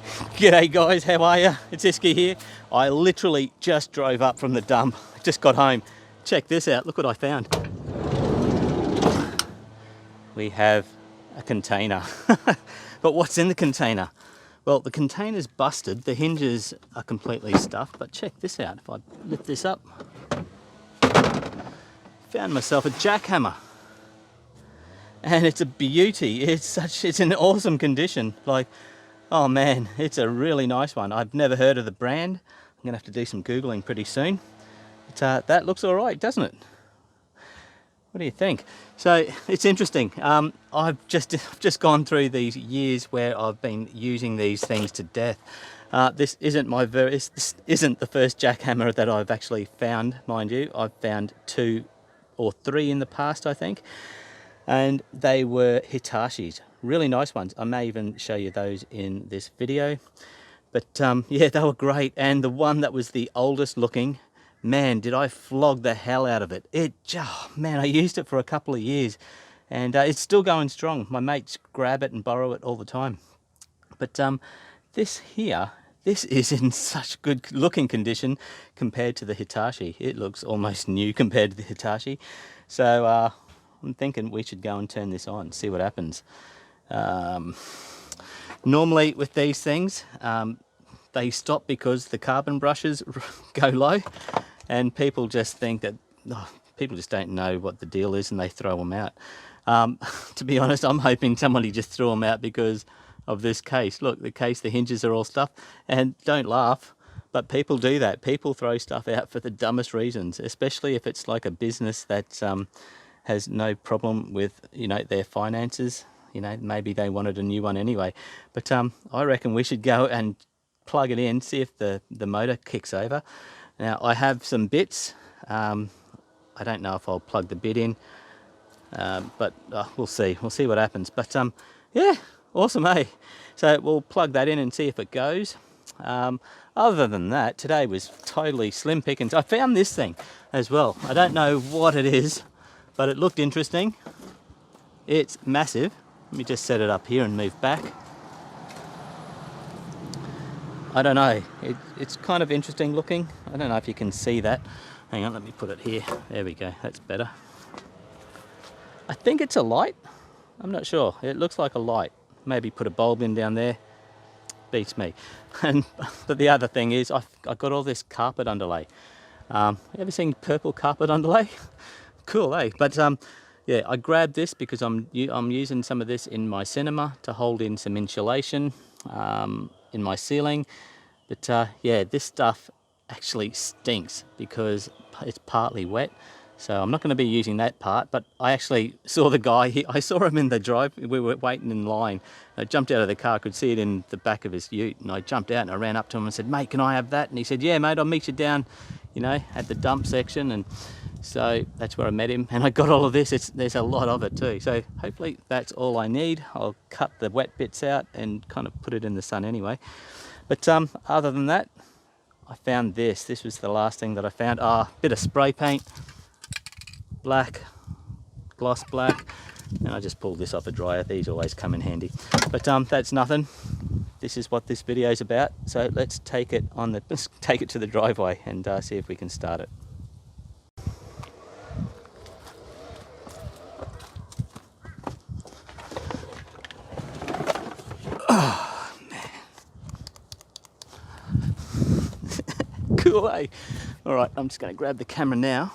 G'day guys, how are you? It's Iski here. I literally just drove up from the dump. Just got home. Check this out, look what I found. We have a container. But what's in the container? Well, the container's busted, the hinges are completely stuffed, but check this out. If I lift this up, found myself a jackhammer. And it's a beauty. It's in awesome condition. Like, oh man, it's a really nice one. I've never heard of the brand. I'm gonna have to do some Googling pretty soon. But, that looks all right, doesn't it? What do you think? So it's interesting. I've just gone through these years where I've been using these things to death. This isn't the first jackhammer that I've actually found, mind you. I've found 2 or 3 in the past, I think. And they were Hitachis, really nice ones. I may even show you those in this video. But yeah, they were great. And the one that was the oldest looking, man, did I flog the hell out of it. Oh, man, I used it for a couple of years and it's still going strong. My mates grab it and borrow it all the time. But this here, this is in such good looking condition compared to the Hitachi. It looks almost new compared to the Hitachi. So I'm thinking we should go and turn this on, see what happens. Normally with these things, they stop because the carbon brushes go low, and people just think that, people just don't know what the deal is and they throw them out. To be honest, I'm hoping somebody just threw them out because of this case. Look, the case, the hinges are all stuffed, and don't laugh, but people do that. People throw stuff out for the dumbest reasons, especially if it's like a business that has no problem with, their finances. Maybe they wanted a new one anyway. But I reckon we should go and plug it in, see if the motor kicks over. Now, I have some bits. I don't know if I'll plug the bit in, but we'll see. We'll see what happens. But yeah, awesome, eh? So we'll plug that in and see if it goes. Other than that, today was totally slim pickings. I found this thing as well. I don't know what it is, but it looked interesting. It's massive. Let me just set it up here and move back. I don't know, it's kind of interesting looking. I don't know if you can see that. Hang on, let me put it here. There we go, that's better. I think it's a light. I'm not sure. It looks like a light. Maybe put a bulb in down there. Beats me. But the other thing is, I've got all this carpet underlay. Ever seen purple carpet underlay? Cool, eh? But yeah, I grabbed this because I'm using some of this in my cinema to hold in some insulation in my ceiling. But yeah, this stuff actually stinks because it's partly wet. So I'm not going to be using that part, but I actually saw the guy, I saw him in the drive, we were waiting in line. I jumped out of the car, I could see it in the back of his ute, and I jumped out and I ran up to him and said, "Mate, can I have that?" And he said, "Yeah, mate, I'll meet you down, at the dump section." And so that's where I met him, and I got all of this. There's a lot of it too. So hopefully that's all I need. I'll cut the wet bits out and kind of put it in the sun anyway. But other than that, I found this. This was the last thing that I found. Bit of spray paint. Black, gloss black, and I just pulled this off a dryer. These always come in handy. But that's nothing. This is what this video is about. So let's take it to the driveway and see if we can start it. Oh man, cool, eh? All right, I'm just going to grab the camera now.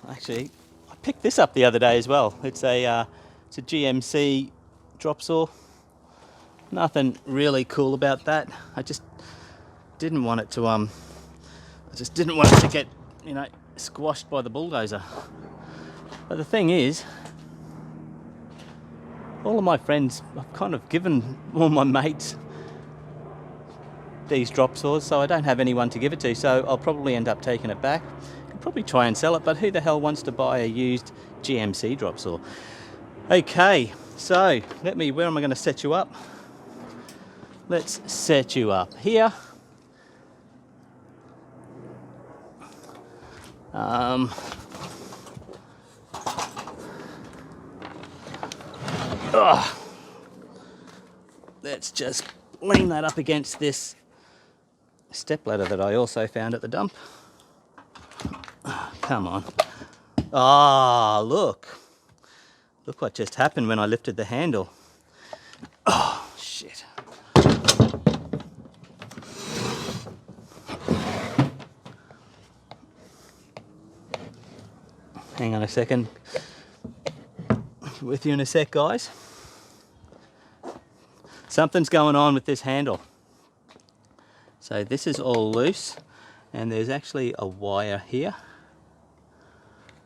Actually, I picked this up the other day as well. It's a GMC drop saw. Nothing really cool about that. I just didn't want it to get, squashed by the bulldozer. But the thing is, all of my friends, I've kind of given all my mates these drop saws, so I don't have anyone to give it to. So I'll probably end up taking it back. Probably try and sell it, but who the hell wants to buy a used GMC drop saw? Okay, so where am I going to set you up? Let's set you up here. Oh, let's just lean that up against this stepladder that I also found at the dump. Come on. Ah, look. Look what just happened when I lifted the handle. Oh, shit. Hang on a second. With you in a sec, guys. Something's going on with this handle. So this is all loose, and there's actually a wire here.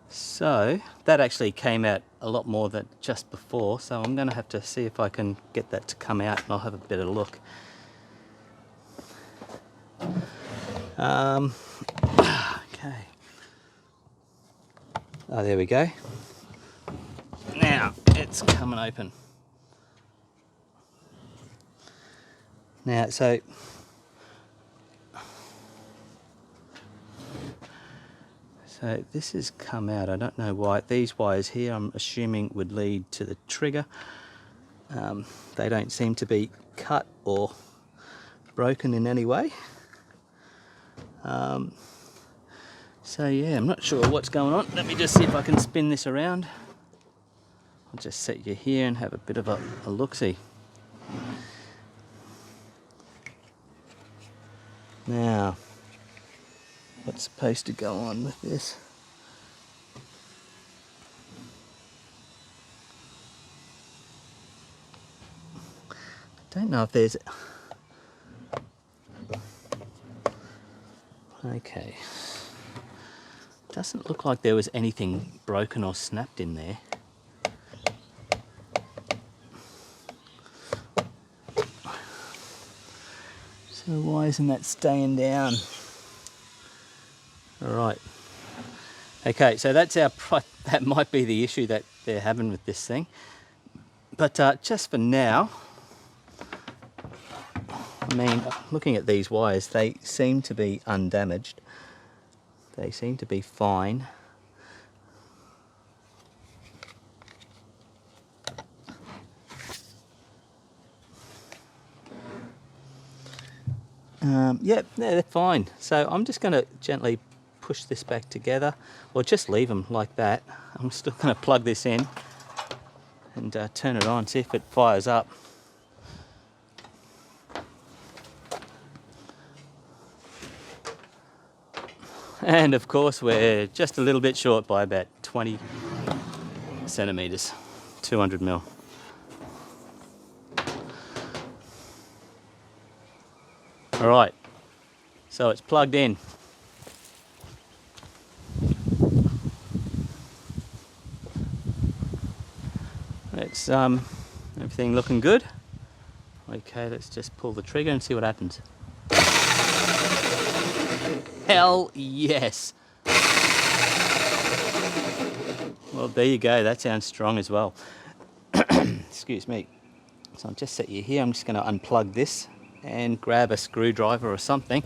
So that actually came out a lot more than just before, so I'm going to have to see if I can get that to come out, and I'll have a better look. Okay. Oh, there we go. Now it's coming open. Now, so this has come out. I don't know why. These wires here, I'm assuming, would lead to the trigger. They don't seem to be cut or broken in any way. So yeah, I'm not sure what's going on. Let me just see if I can spin this around. I'll just set you here and have a bit of a look-see. Now, what's supposed to go on with this? I don't know if there's... Okay. Doesn't look like there was anything broken or snapped in there. So why isn't that staying down? All right. Okay, so that's that might be the issue that they're having with this thing. But just for now, I mean, looking at these wires, they seem to be undamaged. They seem to be fine. Yep, they're fine. So I'm just going to gently push this back together, or just leave them like that. I'm still going to plug this in and turn it on, see if it fires up. And of course we're just a little bit short by about 20 centimeters, 200 mil. All right, so it's plugged in. It's everything looking good. Okay, let's just pull the trigger and see what happens. Hell yes! Well, there you go. That sounds strong as well. Excuse me. So I'll just set you here. I'm just going to unplug this and grab a screwdriver or something.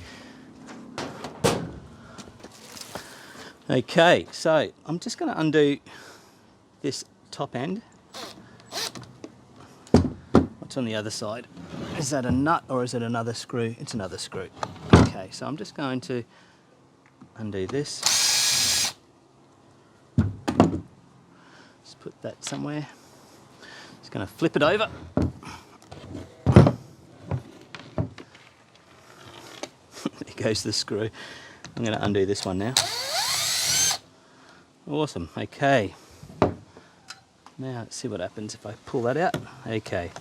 Okay, so I'm just going to undo this top end. What's on the other side? Is that a nut or is it another screw? It's another screw. Okay, so I'm just going to undo this. Just put that somewhere. Just going to flip it over. There goes the screw. I'm going to undo this one now. Awesome, okay. Now let's see what happens if I pull that out. Okay.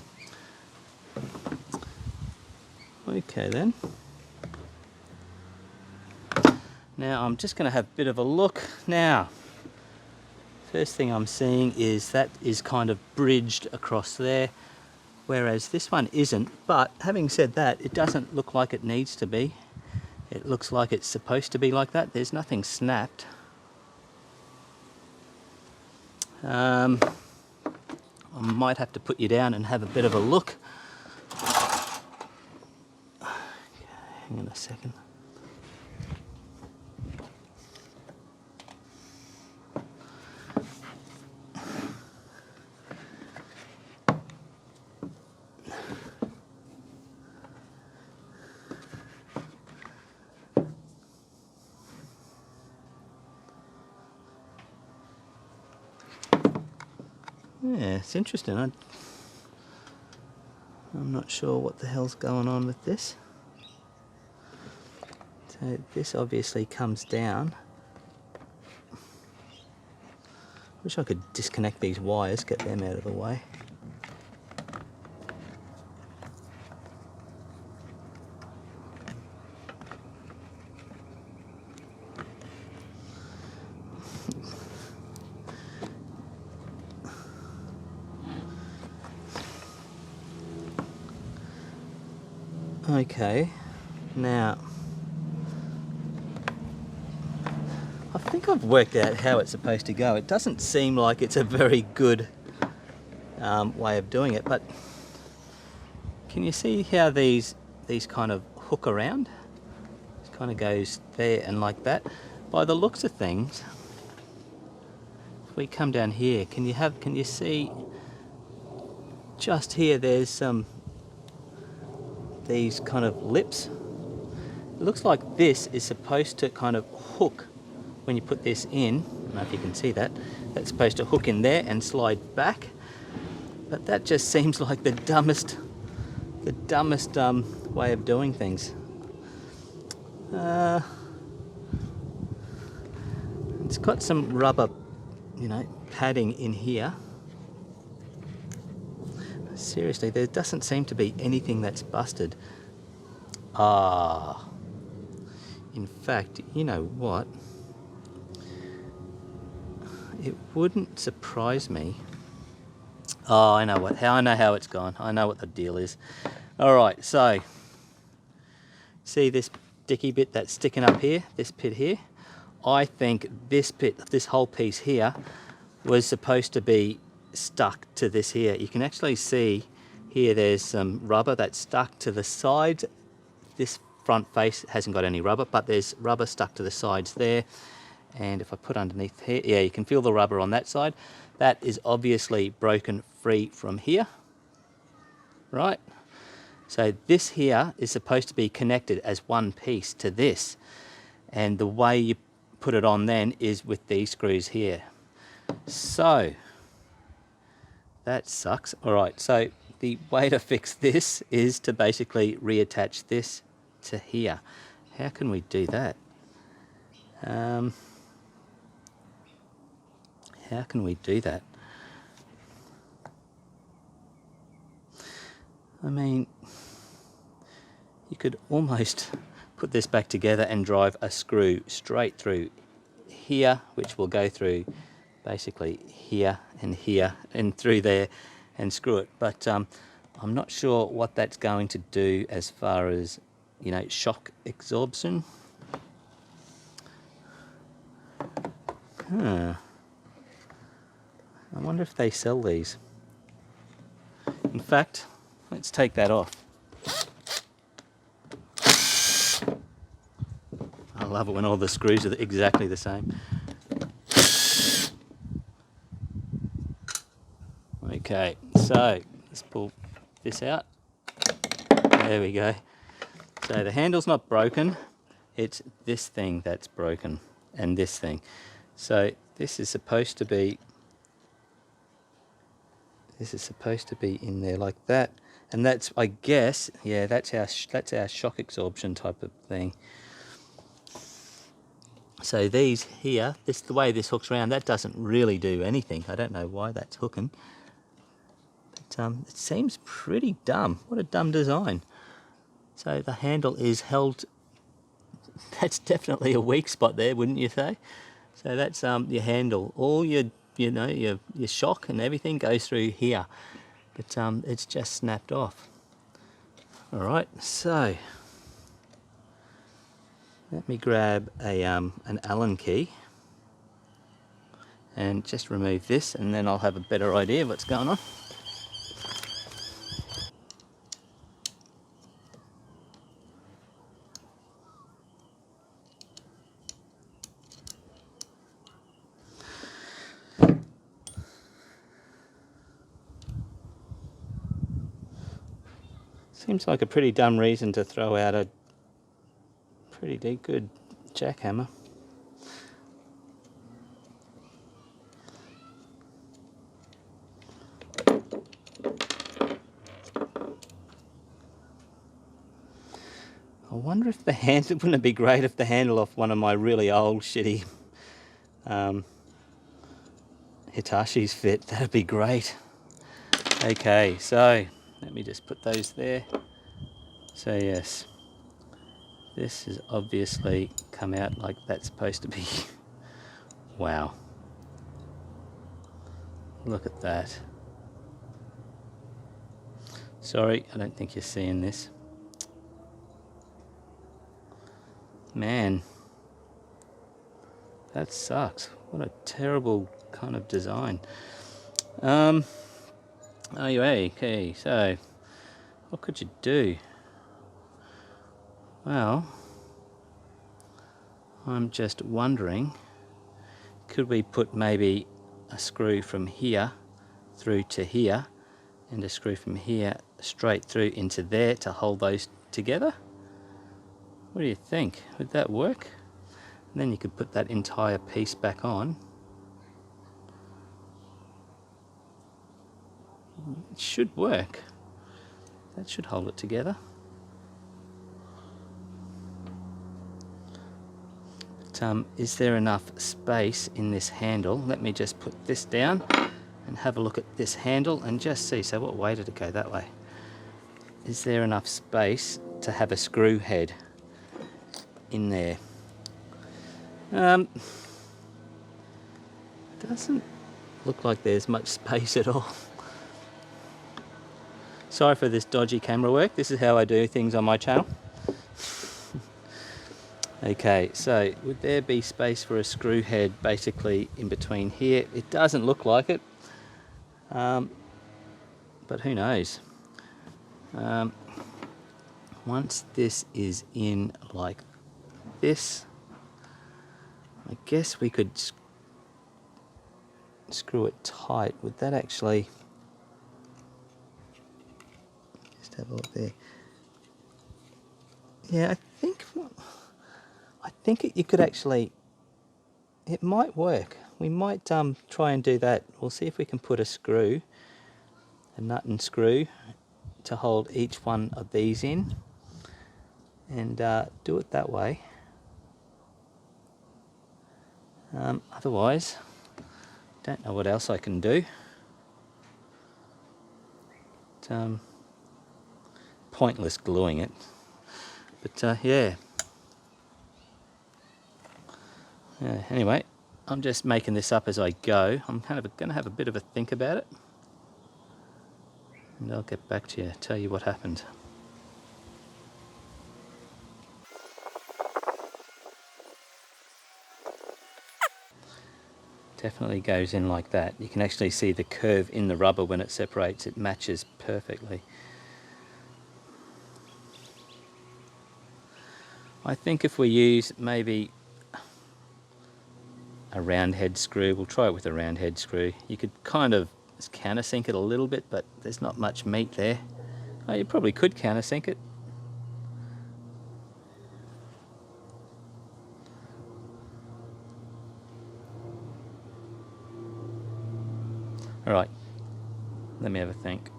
Okay then. Now I'm just going to have a bit of a look. Now, first thing I'm seeing is that is kind of bridged across there, whereas this one isn't. But having said that, it doesn't look like it needs to be. It looks like it's supposed to be like that. There's nothing snapped. I might have to put you down and have a bit of a look. Hang on a second. Yeah, it's interesting. I'm not sure what the hell's going on with this. So this obviously comes down. Wish I could disconnect these wires, get them out of the way. Okay, now I think I've worked out how it's supposed to go. It doesn't seem like it's a very good way of doing it, but can you see how these kind of hook around? It kind of goes there and like that. By the looks of things, if we come down here, can you see just here? There's these kind of lips. It looks like this is supposed to kind of hook when you put this in. I don't know if you can see that. That's supposed to hook in there and slide back. But that just seems like the dumbest way of doing things. It's got some rubber, padding in here. Seriously, there doesn't seem to be anything that's busted. In fact, you know what? It wouldn't surprise me. Oh, I know how it's gone. I know what the deal is. All right, so see this dicky bit that's sticking up here, this pit here? I think this whole piece here was supposed to be stuck to this here. You can actually see here there's some rubber that's stuck to the sides. This front face hasn't got any rubber, but there's rubber stuck to the sides there. And if I put underneath here, yeah, you can feel the rubber on that side. That is obviously broken free from here, right? So this here is supposed to be connected as one piece to this. And the way you put it on then is with these screws here. So that sucks. All right, so the way to fix this is to basically reattach this to here. How can we do that? How can we do that? I mean, you could almost put this back together and drive a screw straight through here, which will go through basically here and through there and screw it. But I'm not sure what that's going to do as far as, shock absorption. I wonder if they sell these. In fact, let's take that off. I love it when all the screws are exactly the same. Okay, so let's pull this out. There we go. So the handle's not broken, it's this thing that's broken, and this thing. So this is supposed to be in there like that, and that's, I guess, yeah, that's our shock absorption type of thing. So these here, the way this hooks around, that doesn't really do anything. I don't know why that's hooking, but it seems pretty dumb. What a dumb design. So the handle is held. That's definitely a weak spot there, wouldn't you say? So that's your handle. All your shock and everything goes through here, but it's just snapped off. All right, so let me grab an Allen key and just remove this, and then I'll have a better idea of what's going on. Seems like a pretty dumb reason to throw out a pretty good jackhammer. wonder if the handle, wouldn't it be great if the handle off one of my really old shitty Hitachis fit? That'd be great. Okay, so let me just put those there. So yes, this has obviously come out like that's supposed to be. Wow. Look at that. Sorry, I don't think you're seeing this. Man, that sucks. What a terrible kind of design. Anyway, okay, so what could you do? Well, I'm just wondering, could we put maybe a screw from here through to here and a screw from here straight through into there to hold those together? What do you think? Would that work? And then you could put that entire piece back on. It should work. That should hold it together. But is there enough space in this handle? Let me just put this down and have a look at this handle and just see. So what way did it go? That way. Is there enough space to have a screw head in there? Doesn't look like there's much space at all. Sorry for this dodgy camera work. This is how I do things on my channel. Okay, so would there be space for a screw head basically in between here? It doesn't look like it, but who knows? Once this is in like this, I guess we could screw it tight. Would that actually... Just have a look there. Yeah, I think you could actually... It might work. We might try and do that. We'll see if we can put a screw, a nut and screw, to hold each one of these in, and do it that way. Otherwise, don't know what else I can do. But, pointless gluing it. But yeah. Anyway, I'm just making this up as I go. I'm kind of going to have a bit of a think about it, and I'll get back to you, tell you what happened. Definitely goes in like that. You can actually see the curve in the rubber when it separates. It matches perfectly. I think if we use maybe a round head screw, we'll try it with a round head screw. You could kind of countersink it a little bit, but there's not much meat there. Oh, you probably could countersink it. Alright, let me have a think.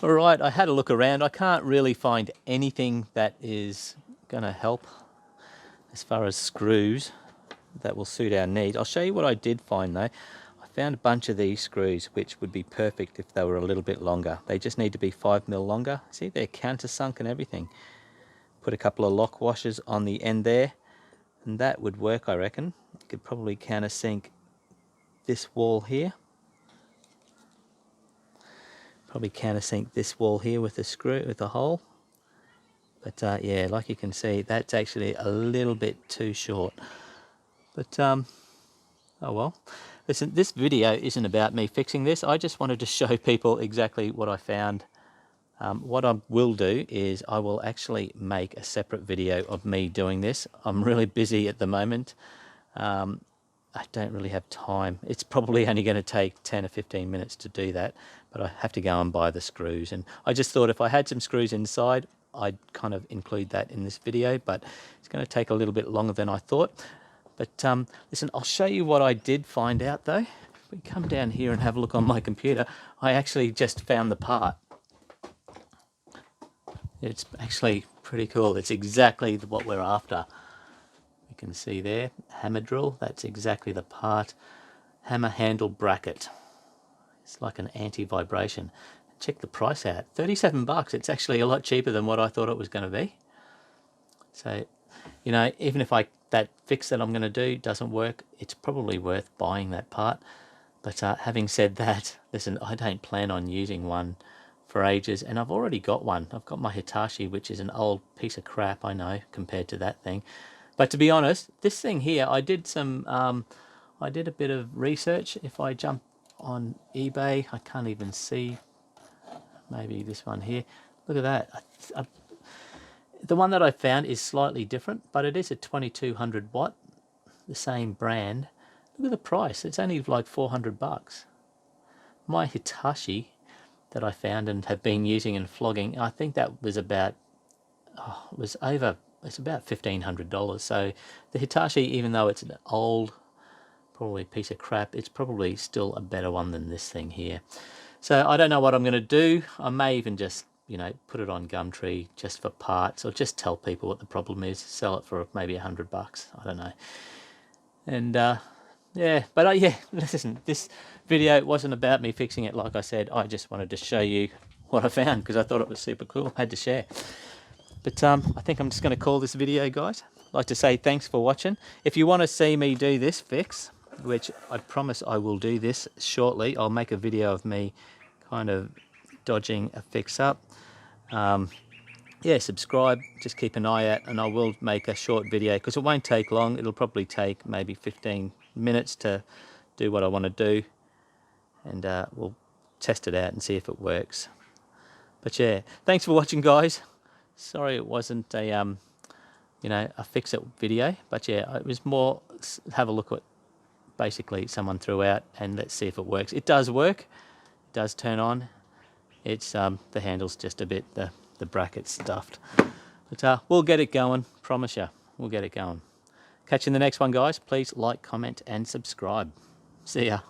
Alright, I had a look around. I can't really find anything that is going to help as far as screws that will suit our needs. I'll show you what I did find though. I found a bunch of these screws which would be perfect if they were a little bit longer. They just need to be 5mm longer. See, they're countersunk and everything. Put a couple of lock washers on the end there, and that would work, I reckon. You could probably countersink this wall here. Probably countersink this wall here with a screw, with a hole. But yeah, like you can see, that's actually a little bit too short. But oh well. Listen, this video isn't about me fixing this. I just wanted to show people exactly what I found. What I will do is I will actually make a separate video of me doing this. I'm really busy at the moment. I don't really have time. It's probably only going to take 10 or 15 minutes to do that, but I have to go and buy the screws. And I just thought if I had some screws inside, I'd kind of include that in this video, but it's going to take a little bit longer than I thought. But listen, I'll show you what I did find out though. If we come down here and have a look on my computer, I actually just found the part. It's actually pretty cool. It's exactly what we're after. You can see there, hammer drill, that's exactly the part. Hammer handle bracket. It's like an anti-vibration. Check the price out, 37 bucks. It's actually a lot cheaper than what I thought it was going to be. So, you know, even if that fix that I'm going to do doesn't work, it's probably worth buying that part. But having said that, listen, I don't plan on using one for ages, and I've already got one. I've got my Hitachi, which is an old piece of crap, I know, compared to that thing. But to be honest, this thing here, I did a bit of research. If I jump on eBay, I can't even see, maybe this one here. Look at that. The one that I found is slightly different, but it is a 2200 watt, the same brand. Look at the price, it's only like 400 bucks. My Hitachi that I found and have been using and flogging, I think that was about, it's about $1,500. So the Hitachi, even though it's an old, probably piece of crap, it's probably still a better one than this thing here. So I don't know what I'm going to do. I may even just, you know, put it on Gumtree just for parts, or just tell people what the problem is, sell it for maybe $100. I don't know. And yeah, but yeah, listen, this video wasn't about me fixing it. Like I said, I just wanted to show you what I found because I thought it was super cool. I had to share. But I think I'm just going to call this video, guys. I'd like to say thanks for watching. If you want to see me do this fix, which I promise I will do this shortly, I'll make a video of me kind of dodging a fix up. Yeah, subscribe, just keep an eye out, and I will make a short video because it won't take long. It'll probably take maybe 15 minutes to do what I want to do, and we'll test it out and see if it works. But yeah, thanks for watching, guys. Sorry it wasn't a you know, a fix it video, but yeah, it was more have a look at basically someone threw out and let's see if it works. It does work, it does turn on. It's the handle's just a bit, the bracket's stuffed, but we'll get it going, promise you, we'll get it going. Catch you in the next one, guys. Please like, comment and subscribe. See ya.